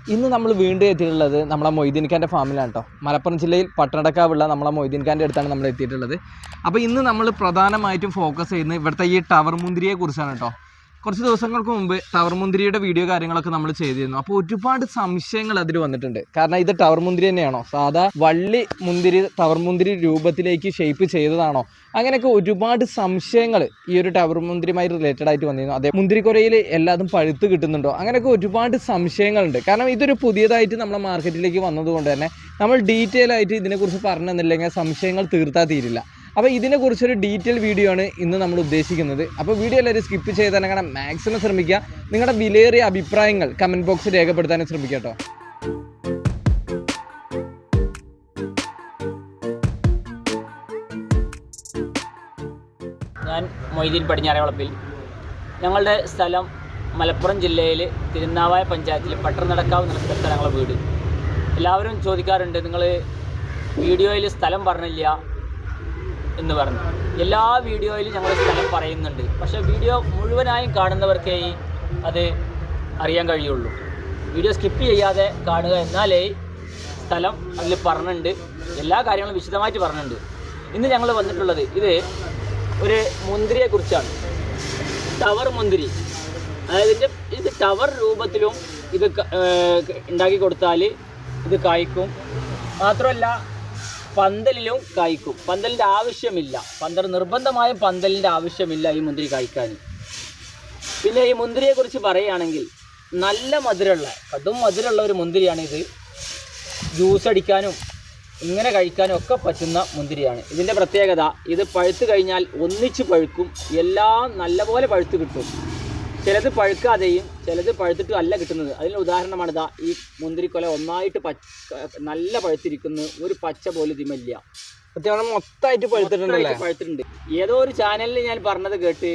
ഇന്ന് നമ്മൾ വീണ്ടും എത്തിയിട്ടുള്ളത് നമ്മളെ മൊയ്തീൻ ഖാൻ്റെ ഫാമിലാണ് കേട്ടോ. മലപ്പുറം ജില്ലയിൽ പട്ടണക്കാവുള്ള നമ്മളെ മൊയ്തീൻ ഖാൻ്റെ അടുത്താണ് നമ്മൾ എത്തിയിട്ടുള്ളത്. അപ്പോൾ ഇന്ന് നമ്മൾ പ്രധാനമായിട്ടും ഫോക്കസ് ചെയ്യുന്നത് ഇവിടുത്തെ ഈ ടവർ മുന്തിരിയെ കുറിച്ചാണ് കേട്ടോ. കുറച്ച് ദിവസങ്ങൾക്ക് മുമ്പ് ടവർ മുന്തിരിയുടെ വീഡിയോ കാര്യങ്ങളൊക്കെ നമ്മൾ ചെയ്തിരുന്നു. അപ്പോൾ ഒരുപാട് സംശയങ്ങൾ അതിൽ വന്നിട്ടുണ്ട്. കാരണം ഇത് ടവർ മുന്തിരി തന്നെയാണോ, സാധാ വള്ളി മുന്തിരി ടവർ മുന്തിരി രൂപത്തിലേക്ക് ഷേപ്പ് ചെയ്തതാണോ, അങ്ങനെയൊക്കെ ഒരുപാട് സംശയങ്ങൾ ഈ ഒരു ടവർ മുന്തിരിയുമായി റിലേറ്റഡ് ആയിട്ട് വന്നിരുന്നു. അതേ മുന്തിരിക്കൊരയിൽ എല്ലാതും പഴുത്ത് കിട്ടുന്നുണ്ടോ, അങ്ങനെയൊക്കെ ഒരുപാട് സംശയങ്ങളുണ്ട്. കാരണം ഇതൊരു പുതിയതായിട്ട് നമ്മളെ മാർക്കറ്റിലേക്ക് വന്നതുകൊണ്ട് തന്നെ നമ്മൾ ഡീറ്റെയിൽ ആയിട്ട് ഇതിനെക്കുറിച്ച് പറഞ്ഞു തന്നില്ലെങ്കിൽ സംശയങ്ങൾ തീർത്താൽ തീരില്ല. അപ്പോൾ ഇതിനെക്കുറിച്ചൊരു ഡീറ്റെയിൽ വീഡിയോ ആണ് ഇന്ന് നമ്മൾ ഉദ്ദേശിക്കുന്നത്. അപ്പോൾ വീഡിയോ എല്ലാവരും സ്കിപ്പ് ചെയ്ത് തന്നെ കാണാൻ മാക്സിമം ശ്രമിക്കുക. നിങ്ങളുടെ വിലയേറിയ അഭിപ്രായങ്ങൾ കമൻറ്റ് ബോക്സിൽ രേഖപ്പെടുത്താനും ശ്രമിക്കുക കേട്ടോ. ഞാൻ മൊയ്തീൻ പടിഞ്ഞാറേവളപ്പിൽ. ഞങ്ങളുടെ സ്ഥലം മലപ്പുറം ജില്ലയിൽ തിരുനാവായ പഞ്ചായത്തിൽ പട്ടണനടക്കാവ് എന്ന സ്ഥലത്താണ് ഞങ്ങളുടെ വീട്. എല്ലാവരും ചോദിക്കാറുണ്ട്, നിങ്ങൾ വീഡിയോയിൽ സ്ഥലം പറഞ്ഞില്ല എന്ന് പറഞ്ഞു. എല്ലാ വീഡിയോയിലും ഞങ്ങൾ സ്ഥലം പറയുന്നുണ്ട്, പക്ഷേ വീഡിയോ മുഴുവനായും കാണുന്നവർക്കേ അത് അറിയാൻ കഴിയുള്ളൂ. വീഡിയോ സ്കിപ്പ് ചെയ്യാതെ കാണുക, എന്നാലേ സ്ഥലം അതിൽ പറഞ്ഞിട്ടുണ്ട്, എല്ലാ കാര്യങ്ങളും വിശദമായിട്ട് പറഞ്ഞിട്ടുണ്ട്. ഇന്ന് ഞങ്ങൾ വന്നിട്ടുള്ളത് ഇത് ഒരു മുന്തിരിയെക്കുറിച്ചാണ്. ടവർ മുന്തിരി, അതായത് ഇത് ടവർ രൂപത്തിലും ഇത് ഉണ്ടാക്കി കൊടുത്താൽ ഇത് കായ്ക്കും. മാത്രമല്ല പന്തലിലും കായ്ക്കും. പന്തലിൻ്റെ ആവശ്യമില്ല, നിർബന്ധമായും പന്തലിൻ്റെ ആവശ്യമില്ല ഈ മുന്തിരി കായ്ക്കാൻ. പിന്നെ ഈ മുന്തിരിയെക്കുറിച്ച് പറയുകയാണെങ്കിൽ നല്ല മധുരമുള്ള, കടും മധുരമുള്ള ഒരു മുന്തിരിയാണിത്. ജ്യൂസ് അടിക്കാനും ഇങ്ങനെ കഴിക്കാനും ഒക്കെ പറ്റുന്ന മുന്തിരിയാണ്. ഇതിൻ്റെ പ്രത്യേകത, ഇത് പഴുത്ത് കഴിഞ്ഞാൽ ഒന്നിച്ച് പഴുക്കും, എല്ലാം നല്ലപോലെ പഴുത്ത് കിട്ടും. ചിലത് പഴുക്കാതെയും ചിലത് പഴുത്തിട്ടും അല്ല കിട്ടുന്നത്. അതിന് ഉദാഹരണമാണ് ഇതാ ഈ മുന്തിരിക്കൊല ഒന്നായിട്ട് നല്ല പഴുത്തിരിക്കുന്നു, ഒരു പച്ച പോലും ഇതിമില്ല, മൊത്തമായിട്ട് പഴുത്തിട്ടുണ്ട്. ഏതോ ഒരു ചാനലിൽ ഞാൻ പറഞ്ഞത് കേട്ട്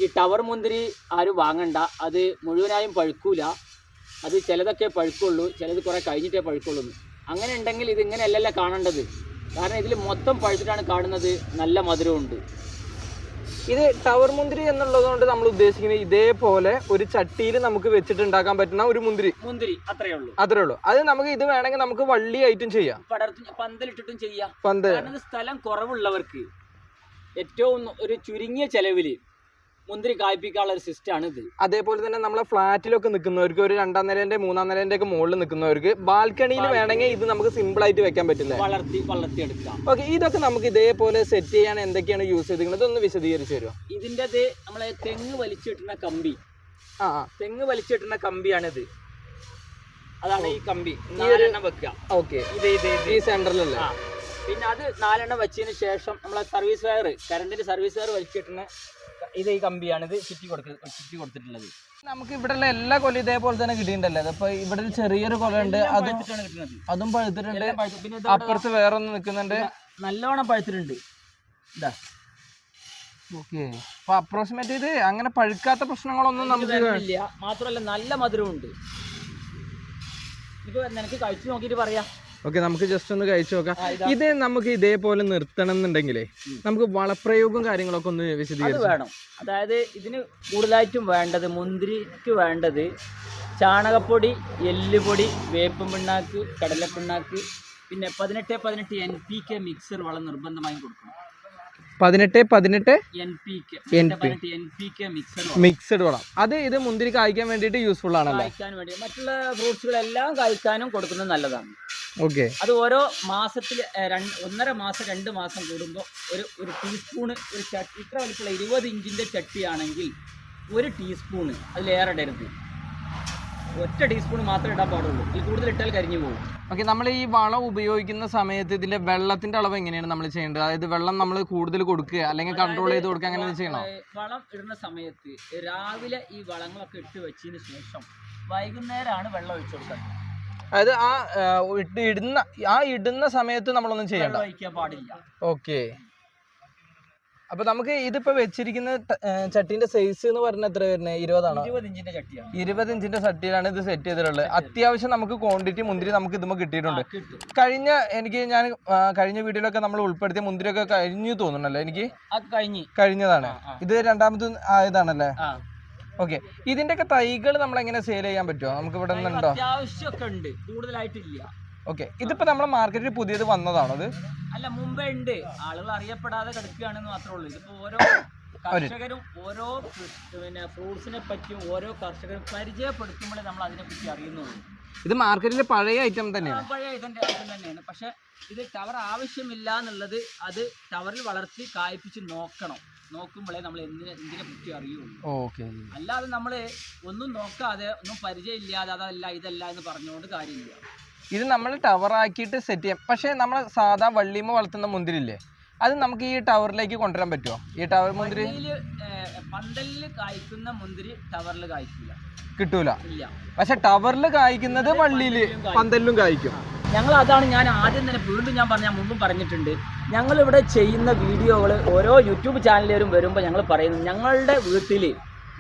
ഈ ടവർ മുന്തിരി ആരും വാങ്ങണ്ട, അത് മുഴുവനായും പഴുക്കൂല, അത് ചിലതൊക്കെ പഴുക്കുള്ളൂ, ചിലത് കുറേ കഴിഞ്ഞിട്ടേ പഴുക്കുള്ളൂ. അങ്ങനെ ഉണ്ടെങ്കിൽ ഇത് ഇങ്ങനെയല്ലല്ല കാണേണ്ടത്. കാരണം ഇതിൽ മൊത്തം പഴുത്തിട്ടാണ് കാണുന്നത്, നല്ല മധുരമുണ്ട്. ഇത് ടവർ മുന്തിരി എന്നുള്ളത് കൊണ്ട് നമ്മൾ ഉദ്ദേശിക്കുന്നത് ഇതേപോലെ ഒരു ചട്ടിയിൽ നമുക്ക് വെച്ചിട്ടുണ്ടാക്കാൻ പറ്റുന്ന ഒരു മുന്തിരി അത്രേ ഉള്ളൂ. അത് നമുക്ക് ഇത് വേണമെങ്കിൽ നമുക്ക് വള്ളിയായിട്ടും ചെയ്യാം, പന്തലിട്ടിട്ടും ചെയ്യാം. കാരണം സ്ഥലം കുറവുള്ളവർക്ക് ഏറ്റവും ഒരു ചുരുങ്ങിയ ചെലവില് മുന്തിരി കായ്പിക്കാനുള്ള ഒരു സിസ്റ്റമാണ് ഇത്. അതേപോലെ തന്നെ നമ്മളെ ഫ്ലാറ്റിലൊക്കെ നിൽക്കുന്നവർക്ക്, ഒരു 2ാം നിലേന്റെ 3ാം നിലേന്റെ ഒക്കെ മുകളിൽ നിൽക്കുന്നവർക്ക് ബാൽക്കണിയിൽ വേണമെങ്കിൽ ഇത് നമുക്ക് സിമ്പിൾ ആയിട്ട് വെക്കാൻ പറ്റില്ല, വളർത്തിയെടുക്കാം. ഓക്കെ. ഇതൊക്കെ നമുക്ക് ഇതേപോലെ സെറ്റ് ചെയ്യാൻ എന്തൊക്കെയാണ് യൂസ് ചെയ്തിരിക്കുന്നത്, ഇതൊന്ന് വിശദീകരിച്ച് തരുമോ? ഇതിൻ്റെ നമ്മളെ തെങ്ങ് വലിച്ചിട്ടുന്ന കമ്പി, തെങ്ങ് വലിച്ചിട്ടുന്ന കമ്പിയാണിത്. അതാണ് ഈ കമ്പി 4 വെക്കുക. ഓക്കെ, ഈ സെന്ററിലല്ലേ? പിന്നെ അത് 4 വെച്ചതിന് ശേഷം നമ്മളെ സർവീസ് വയർ, കറണ്ടിന്റെ സർവീസ് വയർ വലിച്ചിട്ടുന്ന ഇത് ഈ കമ്പിയാണ്. ഇത് ചുറ്റി കൊടുത്തിട്ടുള്ളത്. നമുക്ക് ഇവിടെയുള്ള എല്ലാ കൊല്ലം ഇതേപോലെ തന്നെ കിട്ടിയിട്ടുണ്ടല്ലേ? അപ്പൊ ഇവിടെ ഒരു ചെറിയൊരു കൊല ഉണ്ട്, അതും പഴുത്തിട്ടുണ്ട്. അപ്പുറത്ത് വേറെ ഒന്ന് നിൽക്കുന്നുണ്ട്, നല്ലോണം പഴുത്തിട്ടുണ്ട്. ഇതാ ഓക്കെ. അപ്പൊ അപ്രോക്സിമേറ്റ് ഇത് അങ്ങനെ പഴുക്കാത്ത പ്രശ്നങ്ങളൊന്നും നമുക്ക് ഇല്ല. മാത്രമല്ല നല്ല മധുരമുണ്ട്. ഇപ്പൊ നിനക്ക് കഴിച്ചു നോക്കിയിട്ട് പറയാം. ഓക്കെ, നമുക്ക് ജസ്റ്റ് ഒന്ന് കഴിച്ചു നോക്കാം. ഇത് നമുക്ക് ഇതേപോലെ നിർത്തണം എന്നുണ്ടെങ്കിലേ നമുക്ക് വളപ്രയോഗവും കാര്യങ്ങളൊക്കെ ഒന്ന് വിശദീകരിച്ച് വേണം. അതായത് ഇതിന് കൂടുതലായിട്ടും വേണ്ടത്, മുന്തിരിക്ക് വേണ്ടത് ചാണകപ്പൊടി, എല്ലുപൊടി, വേപ്പും പിണ്ണാക്ക്, കടലപ്പിണ്ണാക്ക്, പിന്നെ 18-18 NPK മിക്സർ വളം നിർബന്ധമായും കൊടുക്കണം. 18-18 NPK മിക്സഡ് വളം. അത് ഇത് മുന്തിരി കായ്ക്കാൻ വേണ്ടിയിട്ട് യൂസ്ഫുൾ ആണല്ലോ. കായ്ക്കാൻ വേണ്ടി മറ്റുള്ള ഫ്രൂട്ട്സുകളെല്ലാം കായ്ക്കാനും കൊടുക്കുന്നത് നല്ലതാണ്. ഓക്കെ. അത് ഓരോ മാസത്തിൽ 1.5 മാസം 2 മാസം കൂടുമ്പോൾ ഒരു ടീസ്പൂണ്, ഒരു ചട്ടി ഇത്ര വലിപ്പമുള്ള 20 ഇഞ്ചിൻ്റെ ചട്ടിയാണെങ്കിൽ 1 ടീസ്പൂണ്, അതിലേറെ ഇടരുത്. ഒറ്റ ടീസ്പൂൺ മാത്രമേ ഇടാൻ പാടുള്ളൂ, ഇതിൽ കൂടുതൽ ഇട്ടാൽ കരിഞ്ഞു പോകും. ഓക്കെ. നമ്മൾ ഈ വളം ഉപയോഗിക്കുന്ന സമയത്ത് ഇതിന്റെ വെള്ളത്തിന്റെ അളവ് എങ്ങനെയാണ് നമ്മൾ ചെയ്യേണ്ടത്? അതായത് വെള്ളം നമ്മൾ കൂടുതൽ കൊടുക്കുക അല്ലെങ്കിൽ കൺട്രോൾ ചെയ്ത് കൊടുക്കുക, അങ്ങനെ ചെയ്യണോ? വളം ഇടുന്ന സമയത്ത് രാവിലെ ഈ വളങ്ങളൊക്കെ ഇട്ട് വെച്ചതിന് ശേഷം വൈകുന്നേരമാണ് വെള്ളം ഒഴിച്ചു കൊടുക്കേണ്ടത്. അതായത് ആ ഇടുന്ന സമയത്ത് നമ്മളൊന്നും ചെയ്യണ്ട, ഒഴിക്കാൻ പാടില്ല. ഓക്കെ. അപ്പൊ നമുക്ക് ഇതിപ്പോ വെച്ചിരിക്കുന്ന ചട്ടീന്റെ സൈസ് എന്ന് പറഞ്ഞാൽ എത്ര വരുന്നത്? 20 ആണോ? 20 ഇഞ്ചിന്റെ ചട്ടിയാണ്. 20 ഇഞ്ചിന്റെ ചട്ടിയിലാണ് ഇത് സെറ്റ് ചെയ്തിട്ടുള്ളത്. അത്യാവശ്യം നമുക്ക് ക്വാണ്ടിറ്റി മുന്തിരി നമുക്ക് ഇതുമ്പോൾ കിട്ടിയിട്ടുണ്ട്. ഞാൻ കഴിഞ്ഞ വീഡിയോയിലൊക്കെ നമ്മൾ ഉൾപ്പെടുത്തിയ മുന്തിരിയൊക്കെ കഴിഞ്ഞു തോന്നുന്നല്ലോ എനിക്ക്. കഴിഞ്ഞതാണ്. ഇത് 2ാമത് ആയതാണല്ലേ? ഓക്കെ, ഇതിന്റെയൊക്കെ തൈകൾ നമ്മൾ എങ്ങനെ സെയിൽ ചെയ്യാൻ പറ്റുമോ? നമുക്ക് ഇവിടെ നിന്നുണ്ടോ? അത്യാവശ്യമൊക്കെ ഉണ്ട്, കൂടുതലായിട്ടില്ല. ഓക്കെ, ഇതിപ്പോ നമ്മുടെ മാർക്കറ്റിൽ പുതിയത് വന്നതാണോ? അത് അല്ല, മുമ്പേ ഉണ്ട്, ആളുകൾ അറിയപ്പെടാതെ കിടക്കുകയാണെന്ന് മാത്രമേ ഉള്ളൂ. ഇതിപ്പോ ഓരോ കർഷകരും ഓരോ ഫ്രൂട്ട്സിനെ പറ്റിയും ഓരോ കർഷകരും പരിചയപ്പെടുത്തുമ്പോഴേ നമ്മൾ അതിനെപ്പറ്റി അറിയുന്നുള്ളൂ. ഇത് മാർക്കറ്റിലെ പഴയ ഐറ്റം തന്നെയാണ്. പഴയ ഐറ്റം തന്നെയാണ്. പക്ഷെ ഇത് ടവർ ആവശ്യമില്ല എന്നുള്ളത്, അത് ടവറിൽ വളർത്തി കായ്പിച്ച് നോക്കുമ്പോഴേ നമ്മൾ എന്തിനെ പറ്റി അറിയുള്ളൂ. ഓക്കെ, അല്ലാതെ നമ്മൾ ഒന്നും നോക്കാതെ, ഒന്നും പരിചയമില്ലാതെ അതല്ല ഇതല്ല എന്ന് പറഞ്ഞുകൊണ്ട് കാര്യമില്ല. ഇത് നമ്മൾ ടവർ ആക്കിയിട്ട് സെറ്റ് ചെയ്യാം. പക്ഷേ നമ്മൾ സാധാ വള്ളിമ വളർത്തുന്ന മുന്തിരില്ലേ, അത് നമുക്ക് ഈ ടവറിലേക്ക് കൊണ്ടുവരാൻ പറ്റുമോ? ഈ ടവർ മുന്തിരി പന്തലിൽ കായ്ക്കുന്ന മുന്തിരി ടവറിൽ കായ്ക്കില്ല, കിട്ടൂല. ഇല്ല. പക്ഷെ ടവറിൽ കായ്ക്കുന്നത് വള്ളിയിൽ പന്തലിലും കായ്ക്കും. അതാണ് ഞാൻ ആദ്യം തന്നെ വീണ്ടും ഞാൻ മുമ്പും പറഞ്ഞിട്ടുണ്ട്, ഞങ്ങളിവിടെ ചെയ്യുന്ന വീഡിയോകൾ ഓരോ യൂട്യൂബ് ചാനലുകാരും വരുമ്പോൾ ഞങ്ങൾ പറയുന്നത്, ഞങ്ങളുടെ വീട്ടിൽ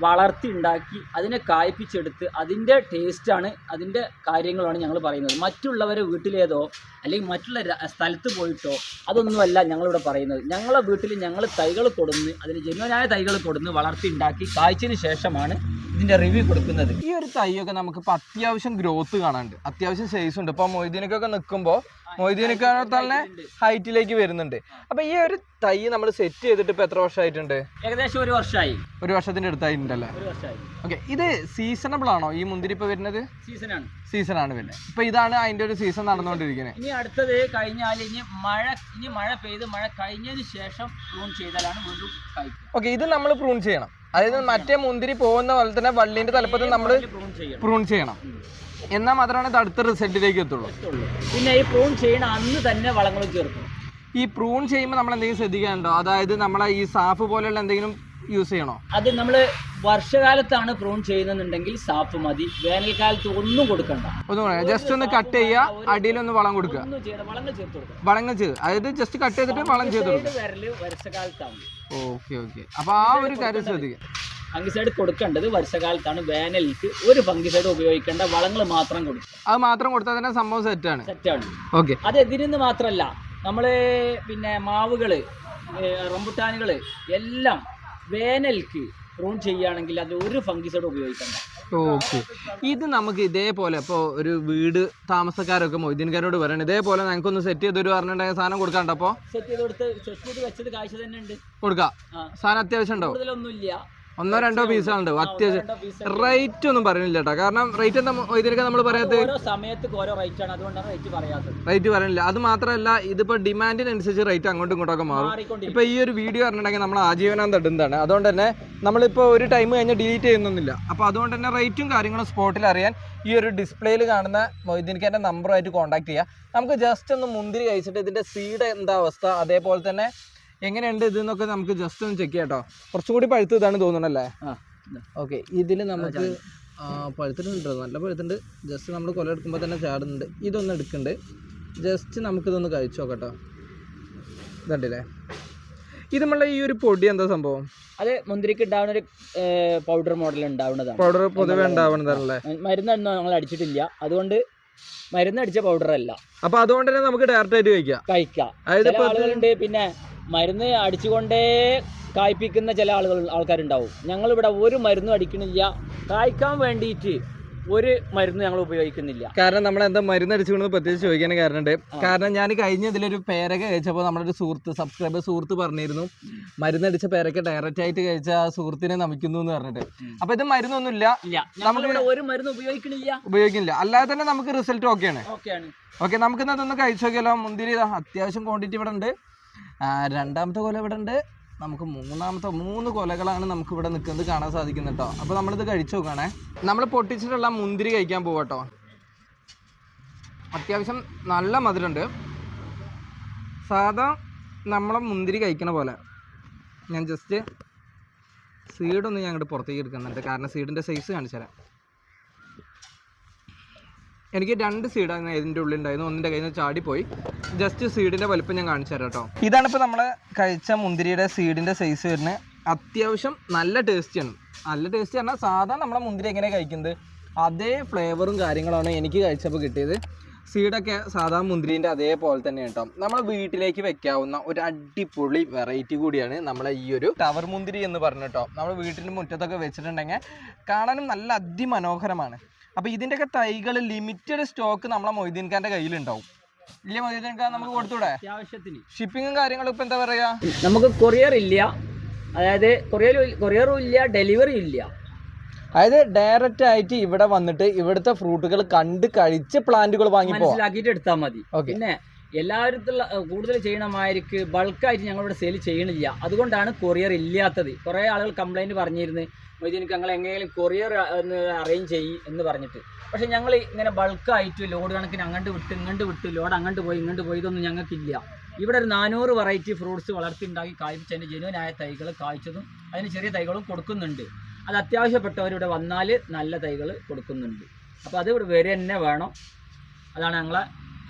വളർത്തി ഉണ്ടാക്കി അതിനെ കായ്പിച്ചെടുത്ത് അതിൻ്റെ ടേസ്റ്റാണ്, അതിൻ്റെ കാര്യങ്ങളാണ് ഞങ്ങൾ പറയുന്നത്. മറ്റുള്ളവരെ വീട്ടിലേതോ അല്ലെങ്കിൽ മറ്റുള്ള സ്ഥലത്ത് പോയിട്ടോ അതൊന്നുമല്ല ഞങ്ങളിവിടെ പറയുന്നത്. ഞങ്ങളെ വീട്ടിൽ ഞങ്ങൾ തൈകൾ കൊടുന്ന്, അതിന് ജനുവനായ തൈകൾ കൊടുന്ന് വളർത്തി ഉണ്ടാക്കി കായ്ച്ചതിന് ശേഷമാണ് ഇതിൻ്റെ റിവ്യൂ കൊടുക്കുന്നത്. ഈ ഒരു തൈയൊക്കെ നമുക്കിപ്പോൾ അത്യാവശ്യം ഗ്രോത്ത് കാണാനുണ്ട്, അത്യാവശ്യം സൈസ് ഉണ്ട്. ഇപ്പോൾ മൊയ്തീനൊക്കെ നിൽക്കുമ്പോൾ മൊയ്തീനൊക്കെ തന്നെ ഹൈറ്റിലേക്ക് വരുന്നുണ്ട്. അപ്പോൾ ഈ ഒരു തൈ നമ്മൾ സെറ്റ് ചെയ്തിട്ട് ഇപ്പോൾ എത്ര വർഷമായിട്ടുണ്ട്? ഏകദേശം 1 വർഷമായി. 1 വർഷത്തിൻ്റെ അടുത്തായിട്ടുണ്ടല്ലേ? 1 വർഷമായി. ഓക്കെ, ഇത് സീസണബിൾ ആണോ ഈ മുന്തിരി ഇപ്പോൾ വരുന്നത്? സീസണാണ് വരുന്നത്. ഇപ്പോൾ ഇതാണ് അതിൻ്റെ ഒരു സീസൺ നടന്നുകൊണ്ടിരിക്കുന്നത്. ഇനി അടുത്തത് കഴിഞ്ഞാൽ ഇനി മഴ പെയ്ത് മഴ കഴിഞ്ഞതിന് ശേഷം പ്രൂൺ ചെയ്താലാണ് വീണ്ടും കായ്ക്കുക. ഓക്കെ, ഇത് നമ്മൾ പ്രൂൺ ചെയ്യണം. അതായത് മറ്റേ മുന്തിരി പോകുന്ന പോലെ തന്നെ വള്ളീൻ്റെ തലപ്പത്ത് നമ്മൾ പ്രൂൺ ചെയ്യണം. എന്നാൽ മാത്രമാണ് ഇത് അടുത്ത റിസൾട്ടിലേക്ക് എത്തുള്ളൂ. പിന്നെ ഈ പ്രൂൺ ചെയ്യണ അന്ന് തന്നെ വളങ്ങളും ചേർക്കും. ഈ പ്രൂൺ ചെയ്യുമ്പോൾ നമ്മൾ എന്തെങ്കിലും ശ്രദ്ധിക്കാനുണ്ടോ? അതായത് നമ്മളെ ഈ സാഫ് പോലെയുള്ള എന്തെങ്കിലും യൂസ് ചെയ്യണോ? അത് നമ്മൾ വർഷകാലത്താണ് പ്രൂൺ ചെയ്യുന്നുണ്ടെങ്കിൽ സാഫ് മതി. വേനൽക്കാലത്ത് ഒന്നും കൊടുക്കണ്ട, ഒന്നും ജസ്റ്റ് ഒന്ന് കട്ട് ചെയ്യുക, അടിയിലൊന്ന് വളം കൊടുക്കുക. വളങ്ങൾ ചെയ്ത്, അതായത് ജസ്റ്റ് കട്ട് ചെയ്തിട്ട് വളം ചെയ്ത് കൊടുക്കുക. വർഷകാലത്താണ്. ഓക്കെ ഓക്കെ, അപ്പൊ ആ ഒരു കാര്യം ശ്രദ്ധിക്കുക. ഫംഗിസൈഡ് കൊടുക്കേണ്ടത് വർഷകാലത്താണ്. വേനലിക്ക് ഒരു ഫംഗിസൈഡ് ഉപയോഗിക്കേണ്ട, വളങ്ങൾ മാത്രം കൊടുക്കുക. അത് മാത്രം കൊടുത്താൽ തന്നെ സംഭവം സെറ്റാണ്. ഓക്കെ, അത് എതിരിന്ന് മാത്രമല്ല, നമ്മള് പിന്നെ മാവുകള്, റംബുട്ടാനുകള് എല്ലാം വേനൽക്ക് പ്രൂൺ ചെയ്യുകയാണെങ്കിൽ അത് ഒരു ഫംഗിസൈഡ് ഉപയോഗിക്കണ്ട. ഓക്കെ, ഇത് നമുക്ക് ഇതേപോലെ ഇപ്പോൾ ഒരു വീട് താമസക്കാരൊക്കെ മൊയ്തീൻകാരോട് പറയണം, ഇതേപോലെ ഞങ്ങൾക്കൊന്ന് സെറ്റ് ചെയ്തൊരു പറഞ്ഞിട്ടുണ്ടെങ്കിൽ സാധനം കൊടുക്കാണ്ട്. അപ്പോൾ സെറ്റ് ചെയ്ത് വെച്ചത് കാഴ്ച തന്നെ ഉണ്ട്, കൊടുക്കാം. സാധനം അത്യാവശ്യം ഉണ്ടാവും, കൂടുതലൊന്നുമില്ല, 1-2 പീസുകളുണ്ട്. അത്യാവശ്യം റേറ്റ് ഒന്നും പറയുന്നില്ല കേട്ടോ. കാരണം റേറ്റ് എന്താ ഇതിനൊക്കെ നമ്മൾ പറയാത്തത്? ഓരോ സമയത്ത് ഓരോ റേറ്റ് ആണ്, അതുകൊണ്ടാണ് റേറ്റ് പറയാത്തത്. റേറ്റ് പറയുന്നില്ല. അത് മാത്രമല്ല, ഇതിപ്പോൾ ഡിമാൻഡിനനുസരിച്ച് റേറ്റ് അങ്ങോട്ടും ഇങ്ങോട്ടൊക്കെ മാറും. ഇപ്പോൾ ഈ ഒരു വീഡിയോ പറഞ്ഞിട്ടുണ്ടെങ്കിൽ നമ്മൾ ആജീവനാന്തം ഇടുന്നതാണ്. അതുകൊണ്ട് തന്നെ നമ്മളിപ്പോൾ ഒരു ടൈം കഴിഞ്ഞ് ഡിലീറ്റ് ചെയ്യുന്നൊന്നുമില്ല. അപ്പോൾ അതുകൊണ്ട് തന്നെ റേറ്റും കാര്യങ്ങളും സ്പോട്ടിൽ അറിയാൻ ഈ ഒരു ഡിസ്പ്ലേയിൽ കാണുന്ന മൊയ്തീൻഖാൻ്റെ നമ്പറുമായിട്ട് കോൺടാക്ട് ചെയ്യുക. നമുക്ക് ജസ്റ്റ് ഒന്ന് മുന്തിരി കഴിച്ചിട്ട് ഇതിൻ്റെ സീഡ് എന്താ അവസ്ഥ, അതേപോലെ തന്നെ എങ്ങനെയുണ്ട് ഇതെന്നൊക്കെ നമുക്ക് ജസ്റ്റ് ഒന്ന് ചെക്ക് ചെയ്യാം കേട്ടോ. കുറച്ചുകൂടി പഴുത്ത് ഇതാണ് തോന്നണല്ലേ? ഓക്കെ, ഇതിൽ നമുക്ക് പഴുത്തിട്ടുണ്ട്, നല്ല പഴുത്തുണ്ട്. ജസ്റ്റ് നമ്മൾ കൊല എടുക്കുമ്പോൾ തന്നെ ചാടുന്നുണ്ട്. ഇതൊന്ന് എടുക്കുന്നുണ്ട്, ജസ്റ്റ് നമുക്കിതൊന്ന് കഴിച്ചു നോക്കാം കേട്ടോ. ഇതുണ്ടല്ലേ, ഇത് നമ്മളെ ഈ ഒരു പൊടി എന്താ സംഭവം? അത് മുന്തിരിക്ക് ഉണ്ടാവുന്ന ഒരു പൗഡർ മോഡൽ ഉണ്ടാവുന്നതാണ്. പൗഡർ പൊതുവെ ഉണ്ടാവുന്നതാണല്ലേ? മരുന്നൊന്നും ഞങ്ങൾ അടിച്ചിട്ടില്ല, അതുകൊണ്ട് മരുന്നടിച്ച പൗഡർ അല്ല. അപ്പൊ അതുകൊണ്ട് തന്നെ നമുക്ക് ഡയറക്റ്റ് ആയിട്ട് കഴിക്കാം. ആളുകളുണ്ട് പിന്നെ മരുന്ന് അടിച്ചുകൊണ്ടേ കായ്പിക്കുന്ന ചില ആൾക്കാരുണ്ടാവും. ഞങ്ങളിവിടെ ഒരു മരുന്നും അടിക്കണില്ല, കായ്ക്കാൻ വേണ്ടിയിട്ട് ഒരു മരുന്ന് ഞങ്ങൾ ഉപയോഗിക്കുന്നില്ല. കാരണം നമ്മൾ എന്താ മരുന്ന് അടിച്ചുകൊണ്ട് പ്രത്യേകിച്ച് ചോദിക്കാൻ കാരണമുണ്ട്. കാരണം ഞാൻ കഴിഞ്ഞ ഇതിലൊരു പേരക്ക കഴിച്ചപ്പോൾ നമ്മളൊരു സബ്സ്ക്രൈബർ സുഹൃത്ത് പറഞ്ഞിരുന്നു, മരുന്നടിച്ച പേരക്ക ഡയറക്റ്റ് ആയിട്ട് കഴിച്ച ആ സുഹൃത്തിനെ നമിക്കുന്നു എന്ന് പറഞ്ഞിട്ട്. അപ്പൊ ഇത് മരുന്നൊന്നുമില്ല, നമ്മളിവിടെ ഒരു മരുന്ന് ഉപയോഗിക്കുന്നില്ല. അല്ലാതെ തന്നെ നമുക്ക് റിസൾട്ട് ഓക്കെയാണ്. ഓക്കെ, നമുക്ക് ഇതൊന്ന് കഴിച്ചു നോക്കിയാലോ. മുന്തിരി അത്യാവശ്യം ക്വാണ്ടിറ്റി ഇവിടെ ഉണ്ട്. 2ാമത്തെ കൊല ഇവിടെ ഉണ്ട്. നമുക്ക് 3 കൊലകളാണ് നമുക്ക് ഇവിടെ നിൽക്കുന്നത് കാണാൻ സാധിക്കുന്നത് കേട്ടോ. അപ്പോൾ നമ്മളിത് കഴിച്ചു നോക്കുകയാണേ. നമ്മൾ പൊട്ടിച്ചിട്ടുള്ള മുന്തിരി കഴിക്കാൻ പോവാട്ടോ. അത്യാവശ്യം നല്ല മധുരമുണ്ട്. സാധാ നമ്മളെ മുന്തിരി കഴിക്കണ പോലെ. ഞാൻ ജസ്റ്റ് സീഡൊന്ന് ഞാൻ അങ്ങോട്ട് പുറത്തേക്ക് എടുക്കുന്നുണ്ട്, കാരണം സീഡിൻ്റെ സൈസ് കാണിച്ചു തരാം. എനിക്ക് 2 സീഡാണ് ഇതിൻ്റെ ഉള്ളിൽ ഉണ്ടായിരുന്നു, ഒന്നിൻ്റെ കയ്യിൽ നിന്ന് ചാടിപ്പോയി. ജസ്റ്റ് സീഡിൻ്റെ വലിപ്പം ഞാൻ കാണിച്ചു തരാം കേട്ടോ. ഇതാണിപ്പോൾ നമ്മൾ കഴിച്ച മുന്തിരിയുടെ സീഡിൻ്റെ സൈസ് വരുന്നത്. അത്യാവശ്യം നല്ല ടേസ്റ്റിയാണ്. നല്ല ടേസ്റ്റ് പറഞ്ഞാൽ സാധാരണ നമ്മളെ മുന്തിരി എങ്ങനെ കഴിക്കുന്നത് അതേ ഫ്ലേവറും കാര്യങ്ങളാണ് എനിക്ക് കഴിച്ചപ്പോൾ കിട്ടിയത്. സീഡൊക്കെ സാധാ മുന്തിരീൻ്റെ അതേപോലെ തന്നെ കേട്ടോ നമ്മളെ വീട്ടിലേക്ക് വെക്കാവുന്ന ഒരു അടിപൊളി വെറൈറ്റി കൂടിയാണ് നമ്മളെ ഈ ഒരു ടവർ മുന്തിരി എന്ന് പറഞ്ഞിട്ടോ നമ്മൾ വീട്ടിൻ്റെ മുറ്റത്തൊക്കെ വെച്ചിട്ടുണ്ടെങ്കിൽ കാണാനും നല്ല അതിമനോഹരമാണ്. അപ്പോൾ ഇതിൻ്റെയൊക്കെ തൈകൾ ലിമിറ്റഡ് സ്റ്റോക്ക് നമ്മളെ മൊയ്തീൻ ഖാൻ്റെ കയ്യിലുണ്ടാവും. ഇല്ല മൊയ്തീൻ ഖാൻ, നമുക്ക് കൊടുത്തൂടെ? അത്യാവശ്യത്തിന് ഷിപ്പിങ്ങും കാര്യങ്ങളും ഇപ്പം എന്താ പറയുക, നമുക്ക് കൊറിയർ ഇല്ല, അതായത് കൊറിയറും ഇല്ല, ഡെലിവറി ഇല്ല. അതായത് ഡയറക്റ്റ് ആയിട്ട് ഇവിടെ വന്നിട്ട് ഇവിടുത്തെ ഫ്രൂട്ടുകൾ കണ്ട് കഴിച്ച് പ്ലാന്റുകൾ വാങ്ങി മനസ്സിലാക്കിയിട്ട് എടുത്താൽ മതി. പിന്നെ എല്ലാവരും കൂടുതൽ ചെയ്യണമായിരിക്ക് ബൾക്കായിട്ട് ഞങ്ങളിവിടെ സെയിൽ ചെയ്യണില്ല, അതുകൊണ്ടാണ് കൊറിയർ ഇല്ലാത്തത്. കുറേ ആളുകൾ കംപ്ലൈൻറ്റ് പറഞ്ഞിരുന്നു, മൊയ്തീൻ ഞങ്ങൾ എങ്ങനെയും കൊറിയർ ഒന്ന് അറേഞ്ച് ചെയ്യും എന്ന് പറഞ്ഞിട്ട്. പക്ഷേ ഞങ്ങൾ ഇങ്ങനെ ബൾക്കായിട്ട് ലോഡ് കണക്കിന് അങ്ങോട്ട് വിട്ട് ഇങ്ങോട്ട് വിട്ട് ലോഡ് അങ്ങോട്ട് പോയി ഇങ്ങോട്ട് പോയി ഇതൊന്നും ഞങ്ങൾക്കില്ല. ഇവിടെ ഒരു 400 വെറൈറ്റി ഫ്രൂട്ട്സ് വളർത്തിയുണ്ടാക്കി കായ്ച്ചതിന് ജെനുവനായ തൈകൾ കായ്ച്ചതും അതിന് ചെറിയ തൈകളും കൊടുക്കുന്നുണ്ട്. അത് അത്യാവശ്യപ്പെട്ടവരിവിടെ വന്നാൽ നല്ല തൈകൾ കൊടുക്കുന്നുണ്ട്. അപ്പോൾ അത് ഇവിടെ വരെ തന്നെ വേണം. അതാണ് ഞങ്ങളെ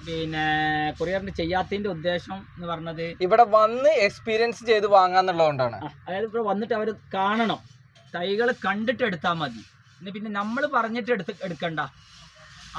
പിന്നെ കൊറിയറിന് ചെയ്യാത്തതിൻ്റെ ഉദ്ദേശം എന്ന് പറഞ്ഞത്. ഇവിടെ വന്ന് എക്സ്പീരിയൻസ് ചെയ്ത് വാങ്ങാന്നുള്ളതുകൊണ്ടാണ്. അതായത് ഇവിടെ വന്നിട്ട് അവർ കാണണം, തൈകൾ കണ്ടിട്ട് എടുത്താൽ മതി. പിന്നെ നമ്മൾ പറഞ്ഞിട്ട് എടുക്കണ്ട,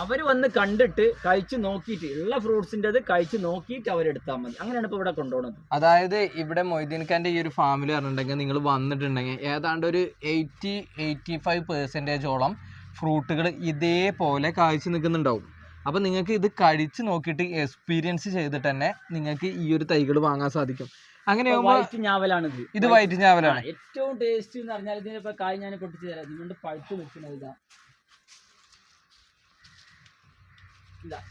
അവർ വന്ന് കണ്ടിട്ട് കഴിച്ച് നോക്കിയിട്ട് ഉള്ള ഫ്രൂട്ട്സിൻ്റെത് കഴിച്ച് നോക്കിയിട്ട് അവരെടുത്താൽ മതി. അങ്ങനെയാണ് ഇപ്പോൾ ഇവിടെ കൊണ്ടുപോകുന്നത്. അതായത് ഇവിടെ മൊയ്തീൻ ഖാൻ്റെ ഈ ഒരു ഫാമിൽ പറഞ്ഞിട്ടുണ്ടെങ്കിൽ നിങ്ങൾ വന്നിട്ടുണ്ടെങ്കിൽ ഏതാണ്ട് ഒരു 80-85% ഫ്രൂട്ടുകൾ ഇതേപോലെ കായ്ച്ച് നിൽക്കുന്നുണ്ടാവും. അപ്പോൾ നിങ്ങൾക്ക് ഇത് കഴിച്ച് നോക്കിയിട്ട് എക്സ്പീരിയൻസ് ചെയ്തിട്ട് തന്നെ നിങ്ങൾക്ക് ഈ ഒരു തൈകൾ വാങ്ങാൻ സാധിക്കും. അങ്ങനെ വൈറ്റ് ഞാവലാണിത്. ഇത് വൈറ്റ് ഞാവലാണ് ഏറ്റവും ടേസ്റ്റ് എന്ന് പറഞ്ഞാൽ. ഇതിനിപ്പോൾ കായ് ഞാൻ പൊട്ടിച്ച് തരാം. ഇതുകൊണ്ട് പഴുത്ത് നിൽക്കുന്നത് ഇതാ.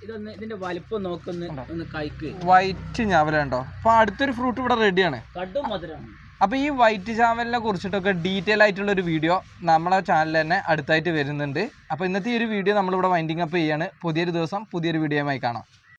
ഇതൊന്ന് ഇതിന്റെ വലിപ്പം നോക്കുന്ന കൈക്ക് വൈറ്റ് ഞാവലുണ്ടോ. അപ്പൊ അടുത്തൊരു ഫ്രൂട്ട് ഇവിടെ റെഡിയാണ്, കടും മധുരമാണ്. അപ്പോൾ ഈ വൈറ്റ് ചാവലിനെ കുറിച്ചിട്ടൊക്കെ ഡീറ്റെയിൽ ആയിട്ടുള്ള ഒരു വീഡിയോ നമ്മളെ ചാനലിൽ തന്നെ അടുത്തായിട്ട് വരുന്നുണ്ട്. അപ്പോൾ ഇന്നത്തെ ഈ ഒരു വീഡിയോ നമ്മളിവിടെ വൈൻഡിങ് അപ്പ് ചെയ്യാണ്. പുതിയൊരു ദിവസം പുതിയൊരു വീഡിയോയുമായി കാണാം.